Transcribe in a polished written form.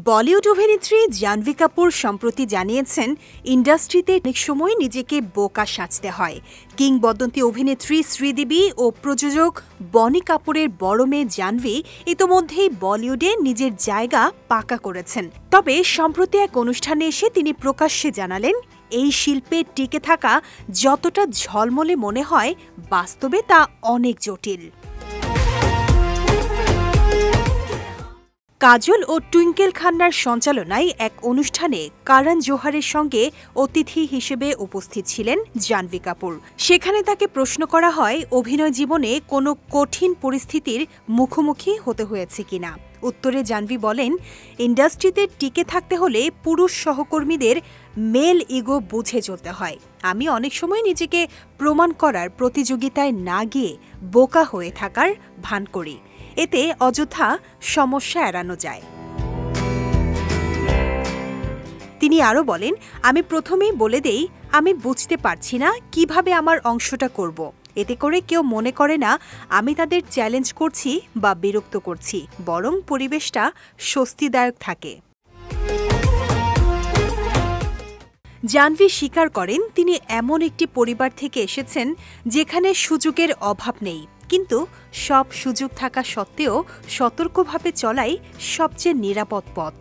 বলিউড অভিনেত্রী জাহ্নবী কাপুর সম্প্রতি জানিয়েছেন, ইন্ডাস্ট্রিতে অনেক সময় নিজেকে বোকা সাজতে হয়। কিংবদন্তি অভিনেত্রী শ্রীদেবী ও প্রযোজক বনি কাপুরের বড় মেয়ে জাহ্নবী ইতোমধ্যেই বলিউডে নিজের জায়গা পাকা করেছেন। তবে সম্প্রতি এক অনুষ্ঠানে এসে তিনি প্রকাশ্যে জানালেন, এই শিল্পে টিকে থাকা যতটা ঝলমলে মনে হয়, বাস্তবে তা অনেক জটিল। কাজল ও টুইঙ্কেল খান্নার সঞ্চালনায় এক অনুষ্ঠানে করণ জোহরের সঙ্গে অতিথি হিসেবে উপস্থিত ছিলেন জাহ্নবী কাপুর। সেখানে তাকে প্রশ্ন করা হয়, অভিনয় জীবনে কোনো কঠিন পরিস্থিতির মুখোমুখি হতে হয়েছে কিনা। উত্তরে জাহ্নবী বলেন, ইন্ডাস্ট্রিতে টিকে থাকতে হলে পুরুষ সহকর্মীদের মেল ইগো বুঝে চলতে হয়। আমি অনেক সময় নিজেকে প্রমাণ করার প্রতিযোগিতায় না গিয়ে বোকা হয়ে থাকার ভান করি। এতে অযথা সমস্যা এড়ানো যায়। তিনি আরও বলেন, আমি প্রথমেই বলে দেই, আমি বুঝতে পারছি না কিভাবে আমার অংশটা করব। এতে করে কেউ মনে করে না আমি তাদের চ্যালেঞ্জ করছি বা বিরক্ত করছি, বরং পরিবেশটা স্বস্তিদায়ক থাকে। জাহ্নবী স্বীকার করেন, তিনি এমন একটি পরিবার থেকে এসেছেন যেখানে সুযোগের অভাব নেই, কিন্তু সব সুযোগ থাকা সত্ত্বেও সতর্কভাবে চলাই সবচেয়ে নিরাপদ পথ।